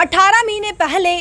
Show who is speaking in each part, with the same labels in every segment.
Speaker 1: 18 महीने पहले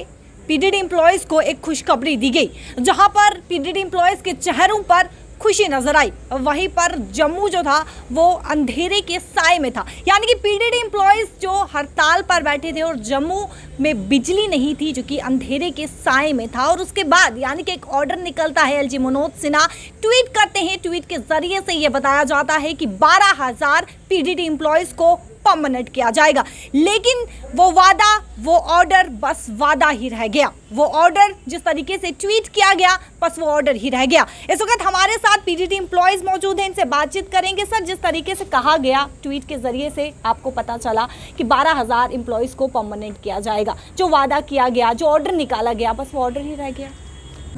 Speaker 1: PDD employees को एक खुशखबरी दी गई, जहां पर पीडीडी एम्प्लॉयज के चेहरों पर खुशी नजर आई। वहीं पर जम्मू जो था वो अंधेरे के साए में था, यानी कि पीडीडी एम्प्लॉयज जो हड़ताल पर बैठे थे और जम्मू में बिजली नहीं थी, जो कि अंधेरे के साए में था। और उसके बाद यानी कि एक ऑर्डर निकलता है, एलजी मनोज सिन्हा ट्वीट करते हैं। ट्वीट के जरिए से ये बताया जाता है कि 12,000 पीडीडी एम्प्लॉयज को परमानेंट किया जाएगा, लेकिन वो वादा, वो ऑर्डर बस वादा ही रह गया। वो ऑर्डर जिस तरीके से ट्वीट किया गया, बस वो ऑर्डर ही रह गया। इस वक्त हमारे साथ पीडीडी एम्प्लॉयज मौजूद हैं, इनसे बातचीत करेंगे। सर, जिस तरीके से कहा गया ट्वीट के जरिए से आपको पता चला कि 12,000 एम्प्लॉयज को परमानेंट किया जाएगा, जो वादा किया गया, जो ऑर्डर निकाला गया, बस वो ऑर्डर ही रह गया।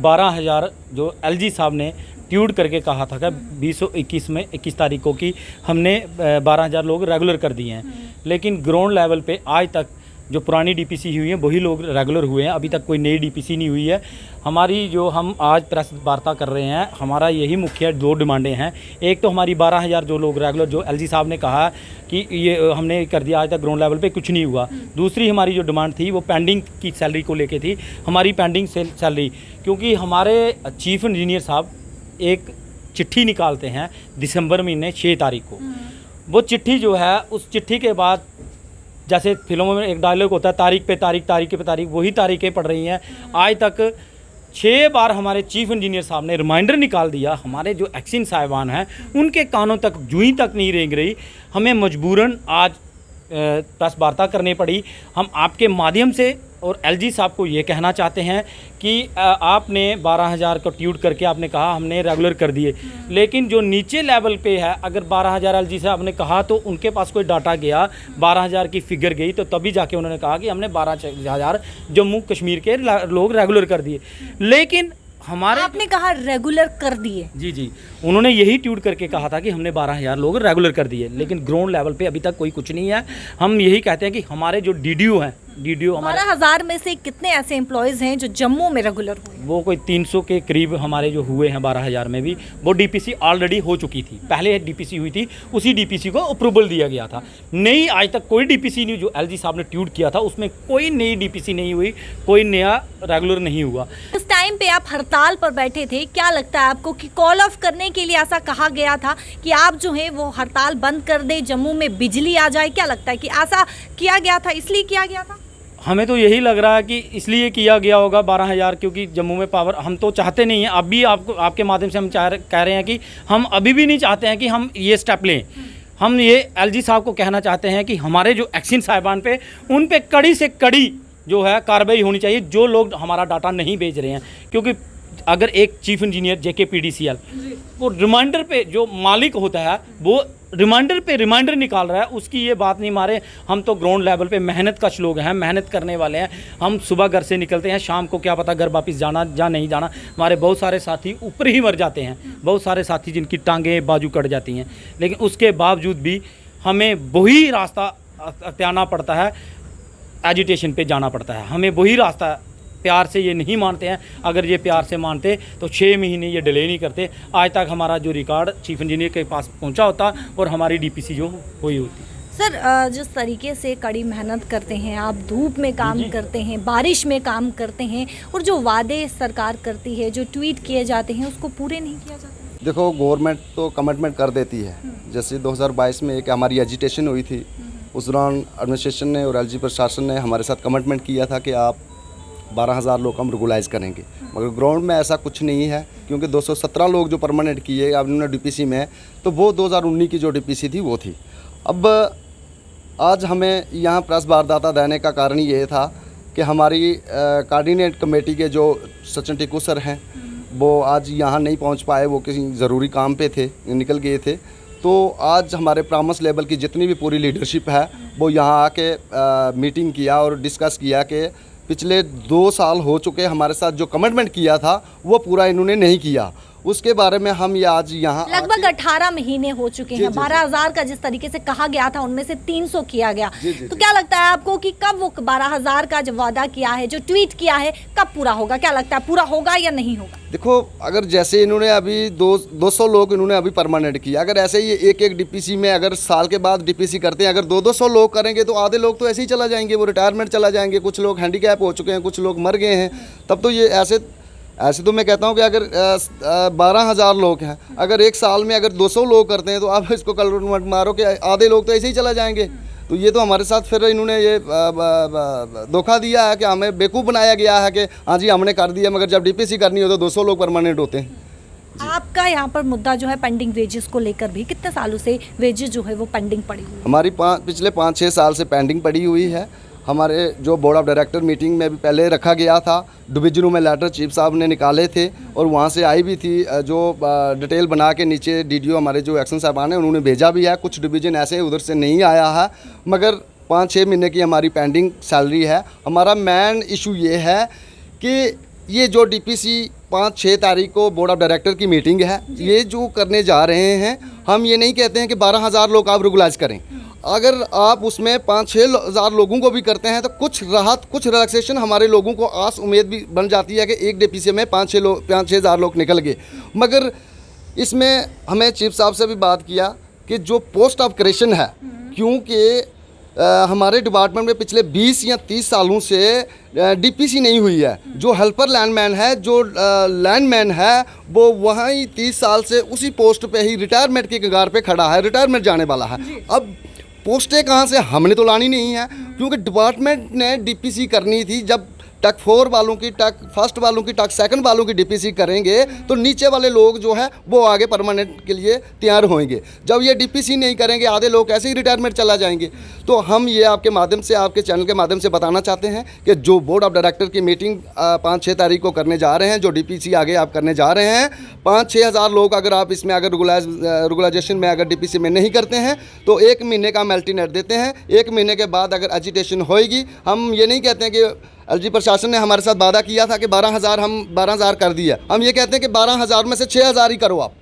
Speaker 2: 12,000 जो एलजी साहब ने ट्यूट करके कहा था कि 2021 में 21 तारीख को कि हमने 12,000 लोग रेगुलर कर दिए हैं, लेकिन ग्राउंड लेवल पे आज तक जो पुरानी डीपीसी हुई हैं वही लोग रेगुलर हुए हैं। अभी तक कोई नई डीपीसी नहीं हुई है। हमारी जो हम आज प्रेस वार्ता कर रहे हैं, हमारा यही मुख्य 2 डिमांडें हैं। एक तो हमारी 12,000 जो लोग रेगुलर, जो एलजी साहब ने कहा कि ये हमने कर दिया, आज तक ग्राउंड लेवल पे कुछ नहीं हुआ। दूसरी हमारी जो डिमांड थी वो पेंडिंग की सैलरी को लेके थी, हमारी पेंडिंग सैलरी, क्योंकि हमारे चीफ इंजीनियर साहब एक चिट्ठी निकालते हैं दिसंबर महीने 6 तारीख को। वो चिट्ठी जो है, उस चिट्ठी के बाद जैसे फिल्मों में एक डायलॉग होता है, तारीख पे तारीख, तारीख पे तारीख, वही तारीखें पड़ रही हैं। आज तक 6 बार हमारे चीफ इंजीनियर साहब ने रिमाइंडर निकाल दिया। हमारे जो एक्सिन साहिबान हैं उनके कानों तक जूई तक नहीं रेंग रही। हमें मजबूरन आज प्रेस वार्ता करनी पड़ी। हम आपके माध्यम से और एलजी साहब को ये कहना चाहते हैं कि आपने 12,000 को ट्यूट करके आपने कहा हमने रेगुलर कर दिए, लेकिन जो नीचे लेवल पे है, अगर 12,000 एलजी साहब ने कहा तो उनके पास कोई डाटा गया, 12,000 की फिगर गई, तो तभी जाके उन्होंने कहा कि हमने 12,000 जम्मू कश्मीर के लोग रेगुलर कर दिए। लेकिन हमारे
Speaker 1: आपने कहा रेगुलर कर दिए?
Speaker 2: जी, उन्होंने यही ट्वीट करके कहा था कि हमने 12,000 लोग रेगुलर कर दिए, लेकिन ग्राउंड लेवल पे अभी तक कोई कुछ नहीं है। हम यही कहते हैं कि हमारे जो डीडीओ हैं, डीडीओ हमारे
Speaker 1: 12,000 में से कितने ऐसे एम्प्लॉयज हैं जो जम्मू में रेगुलर हुए?
Speaker 2: वो कोई 300 के करीब हमारे जो हुए हैं। 12,000 में भी वो डीपीसी ऑलरेडी हो चुकी थी, पहले डीपीसी हुई थी, उसी डीपीसी को अप्रूवल दिया गया था। नई आज तक कोई डीपीसी नहीं, जो एलजी साहब ने ट्वीट किया था उसमें कोई नई डीपीसी नहीं हुई, कोई नया रेगुलर नहीं हुआ।
Speaker 1: इस टाइम पे आप हड़ताल पर बैठे थे, क्या लगता है आपको कि कॉल ऑफ करने के लिए ऐसा कहा गया था कि आप जो है वो हड़ताल बंद कर दे, जम्मू में बिजली आ जाए? क्या लगता है कि ऐसा किया गया था, इसलिए किया गया था?
Speaker 2: हमें तो यही लग रहा है कि इसलिए किया गया होगा 12,000, क्योंकि जम्मू में पावर हम तो चाहते नहीं हैं। अभी आपको आपके माध्यम से हम कह रहे हैं कि हम अभी भी नहीं चाहते हैं कि हम ये स्टेप लें। हम ये एलजी साहब को कहना चाहते हैं कि हमारे जो एक्सिन साहिबान पे, उन पे कड़ी से कड़ी जो है कार्रवाई होनी चाहिए, जो लोग हमारा डाटा नहीं भेज रहे हैं। क्योंकि अगर एक चीफ इंजीनियर JKPDCL वो रिमाइंडर पे, जो मालिक होता है वो रिमाइंडर पे रिमाइंडर निकाल रहा है, उसकी ये बात नहीं मारे। हम तो ग्राउंड लेवल पे मेहनत कश लोग हैं, मेहनत करने वाले हैं। हम सुबह घर से निकलते हैं, शाम को क्या पता घर वापस जाना या नहीं जाना। हमारे बहुत सारे साथी ऊपर ही मर जाते हैं, बहुत सारे साथी जिनकी टांगें बाजू कट जाती हैं, लेकिन उसके बावजूद भी हमें वही रास्ता अपनाना पड़ता है, एजिटेशन पे जाना पड़ता है। हमें वही रास्ता, प्यार से ये नहीं मानते हैं। अगर ये प्यार से मानते तो 6 महीने ये डिले नहीं करते। आज तक हमारा जो रिकॉर्ड चीफ इंजीनियर के पास पहुंचा होता और हमारी डीपीसी जो हुई होती।
Speaker 1: सर, जिस तरीके से कड़ी मेहनत करते हैं आप, धूप में काम करते हैं, बारिश में काम करते हैं, और जो वादे सरकार करती है, जो ट्वीट किए जाते हैं, उसको पूरे नहीं किया जाता?
Speaker 3: देखो, गवर्नमेंट तो कमिटमेंट कर देती है। जैसे 2022 में एक हमारी एजिटेशन हुई थी, उस दौरान एडमिनिस्ट्रेशन ने और एलजी प्रशासन ने हमारे साथ कमिटमेंट किया था कि आप 12,000 लोग हम रेगुलाइज करेंगे, मगर ग्राउंड में ऐसा कुछ नहीं है। क्योंकि 217 लोग जो परमानेंट किए अब उन्होंने डीपीसी में, तो वो 2019 की जो डीपीसी थी वो थी। अब आज हमें यहाँ प्रेस वार्ता देने का कारण ये था कि हमारी कोऑर्डिनेट कमेटी के जो सचिन टिक्कू सर हैं वो आज यहाँ नहीं पहुँच पाए, वो किसी ज़रूरी काम पे थे, निकल गए थे। तो आज हमारे प्रामस लेवल की जितनी भी पूरी लीडरशिप है वो यहाँ आके मीटिंग किया और डिस्कस किया कि पिछले 2 साल हो चुके हमारे साथ जो कमिटमेंट किया था वो पूरा इन्होंने नहीं किया। उसके बारे में हम ये आज यहाँ
Speaker 1: लगभग 18 महीने हो चुके हैं। 12,000 का जिस तरीके से कहा गया था उनमें से 300 किया गया। तो क्या लगता है आपको कि कब वो 12,000 का जो वादा किया है, जो ट्वीट किया है, कब पूरा होगा? क्या लगता है पूरा होगा या नहीं होगा?
Speaker 3: देखो, अगर जैसे इन्होंने अभी 200 लोग इन्होंने अभी परमानेंट किया, अगर ऐसे ही एक डीपीसी में अगर साल के बाद डीपीसी करते हैं, अगर 200 लोग करेंगे तो आधे लोग तो ऐसे ही चला जाएंगे, वो रिटायरमेंट चला जाएंगे, कुछ लोग हैंडीकैप हो चुके हैं, कुछ लोग मर गए हैं। तब तो ये ऐसे तो मैं कहता हूँ कि अगर 12,000 लोग हैं, अगर एक साल में अगर 200 लोग करते हैं तो आप इसको कल मारो कि आधे लोग तो ऐसे ही चला जाएंगे। तो ये तो हमारे साथ फिर इन्होंने ये धोखा दिया है कि हमें बेवकूफ़ बनाया गया है कि हाँ जी हमने कर दिया, मगर जब डीपीसी करनी हो तो 200 लोग परमानेंट होते हैं।
Speaker 1: आपका यहाँ पर मुद्दा जो है पेंडिंग वेजेस को लेकर भी कितने सालों से वेजेस जो है वो पेंडिंग पड़ी हुई है?
Speaker 3: हमारी पिछले 5-6 साल से पेंडिंग पड़ी हुई है। हमारे जो बोर्ड ऑफ डायरेक्टर मीटिंग में भी पहले रखा गया था, डिवीजनों में लेटर चीफ साहब ने निकाले थे और वहाँ से आई भी थी, जो डिटेल बना के नीचे डीडीओ हमारे जो एक्शन साहबान हैं उन्होंने भेजा भी है। कुछ डिवीजन ऐसे उधर से नहीं आया है, मगर 5-6 महीने की हमारी पेंडिंग सैलरी है। हमारा मेन इशू ये है कि ये जो डीपीसी 5-6 तारीख को बोर्ड ऑफ डायरेक्टर की मीटिंग है, ये जो करने जा रहे हैं, हम ये नहीं कहते हैं कि 12,000 लोग आप रेगुलाइज करें। अगर आप उसमें 5-6 हज़ार लोगों को भी करते हैं तो कुछ राहत, कुछ रिलैक्सेशन हमारे लोगों को आस उम्मीद भी बन जाती है कि एक डीपीसी में 5-6 हज़ार लोग निकल गए। मगर इसमें हमें चीफ साहब से भी बात किया कि जो पोस्ट ऑफ क्रिएशन है, क्योंकि हमारे डिपार्टमेंट में पिछले 20 या 30 सालों से डीपीसी नहीं हुई है। जो हेल्पर लैंडमैन है, जो लैंडमैन है, वो वहीं 30 साल से उसी पोस्ट पे ही रिटायरमेंट की कगार पे खड़ा है, रिटायरमेंट जाने वाला है। अब पोस्टें कहाँ से, हमने तो लानी नहीं है, क्योंकि डिपार्टमेंट ने डीपीसी करनी थी। जब टक 4 वालों की, टक फर्स्ट वालों की, टक सेकंड वालों की डीपीसी करेंगे तो नीचे वाले लोग जो है वो आगे परमानेंट के लिए तैयार होंगे। जब ये डीपीसी नहीं करेंगे, आधे लोग ऐसे ही रिटायरमेंट चला जाएंगे। तो हम ये आपके माध्यम से, आपके चैनल के माध्यम से बताना चाहते हैं कि जो बोर्ड ऑफ डायरेक्टर की मीटिंग 5-6 तारीख को करने जा रहे हैं, जो डीपीसी आगे आप करने जा रहे हैं, 5-6 हज़ार लोग अगर आप इसमें अगर रेगुलाइजेशन में अगर डीपीसी में नहीं करते हैं तो 1 महीने का हम अल्टरनेट देते हैं। 1 महीने के बाद अगर एजिटेशन होएगी, हम ये नहीं कहते हैं कि एलजी प्रशासन ने हमारे साथ वादा किया था कि 12,000 हम 12,000 कर दिया। हम ये कहते हैं कि 12,000 में से 6,000 ही करो आप।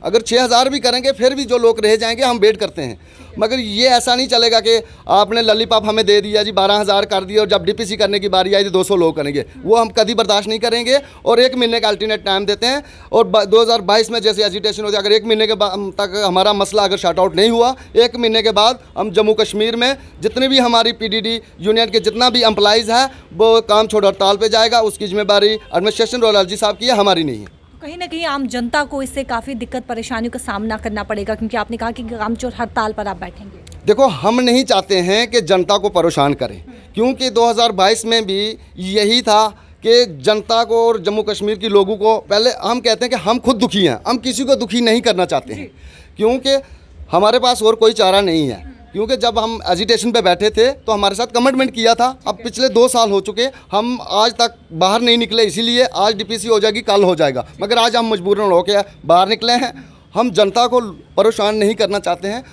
Speaker 3: अगर 6,000 भी करेंगे फिर भी जो लोग रह जाएंगे हम वेट करते हैं। मगर ये ऐसा नहीं चलेगा कि आपने लॉलीपॉप हमें दे दिया जी, 12,000 कर दिया और जब डीपीसी करने की बारी आई तो 200 लोग करेंगे, वो हम कभी बर्दाश्त नहीं करेंगे। और 1 महीने का अल्टरनेट टाइम देते हैं। और 2022 में जैसे एजिटेशन होती है, अगर 1 महीने के तक हमारा मसला अगर शॉर्ट आउट नहीं हुआ, 1 महीने के बाद हम जम्मू कश्मीर में जितने भी हमारी पीडीडी यूनियन के जितना भी एम्प्लॉइज़ है वो काम छोड़ हड़ताल पर जाएगा। उसकी जिम्मेदारी एडमिनिस्ट्रेशन और एलजी साहब की है, हमारी नहीं है।
Speaker 1: कहीं ना कहीं आम जनता को इससे काफ़ी दिक्कत परेशानियों का सामना करना पड़ेगा, क्योंकि आपने कहा कि कामचोर हड़ताल पर आप बैठेंगे।
Speaker 3: देखो, हम नहीं चाहते हैं कि जनता को परेशान करें, क्योंकि 2022 में भी यही था कि जनता को और जम्मू कश्मीर के लोगों को, पहले हम कहते हैं कि हम खुद दुखी हैं, हम किसी को दुखी नहीं करना चाहते हैं, क्योंकि हमारे पास और कोई चारा नहीं है। क्योंकि जब हम एजिटेशन पे बैठे थे तो हमारे साथ कमिटमेंट किया था। अब पिछले 2 साल हो चुके, हम आज तक बाहर नहीं निकले, इसीलिए आज डीपीसी हो जाएगी, कल हो जाएगा, मगर आज हम मजबूरन होकर बाहर निकले हैं। हम जनता को परेशान नहीं करना चाहते हैं।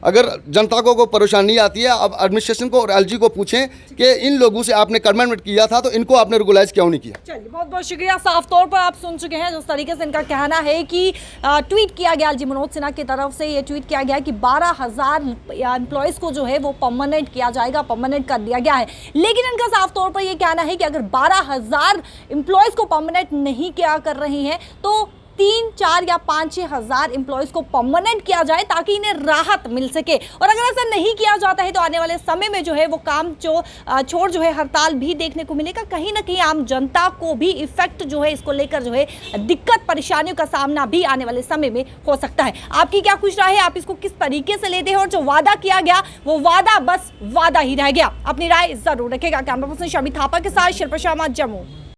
Speaker 3: अगर जनता को परेशानी आती है, अब एडमिनिस्ट्रेशन को और एलजी को पूछें कि इन लोगों से आपने कमिटमेंट किया था तो इनको आपने रेगुलाइज क्यों नहीं किया।
Speaker 1: चलिए, बहुत बहुत शुक्रिया। साफ तौर पर आप सुन चुके हैं जिस तरीके से इनका कहना है कि ट्वीट किया गया, एलजी मनोज सिन्हा की तरफ से ये ट्वीट किया गया कि 12,000 एम्प्लॉयज़ को जो है वो परमानेंट किया जाएगा, परमानेंट कर दिया गया है। लेकिन इनका साफ तौर पर ये कहना है कि अगर 12,000 एम्प्लॉयज़ को परमानेंट नहीं किया कर रही हैं तो 3-4 या 5-6 हज़ार एम्प्लॉयज़ को परमानेंट किया जाए, ताकि इन्हें राहत मिल सके। और अगर ऐसा नहीं किया जाता है तो आने वाले समय में जो है वो काम छोड़ जो है हड़ताल भी देखने को मिलेगा। कहीं ना कहीं आम जनता को भी इफेक्ट जो है इसको लेकर जो है दिक्कत परेशानियों का सामना भी आने वाले समय में हो सकता है। आपकी क्या कुछ राय है, आप इसको किस तरीके से लेते हैं? और जो वादा किया गया वो वादा बस वादा ही रह गया। अपनी राय जरूर रखेगा। कैमरा पर्सन शमी थापा के साथ शिल्पा शर्मा, जम्मू।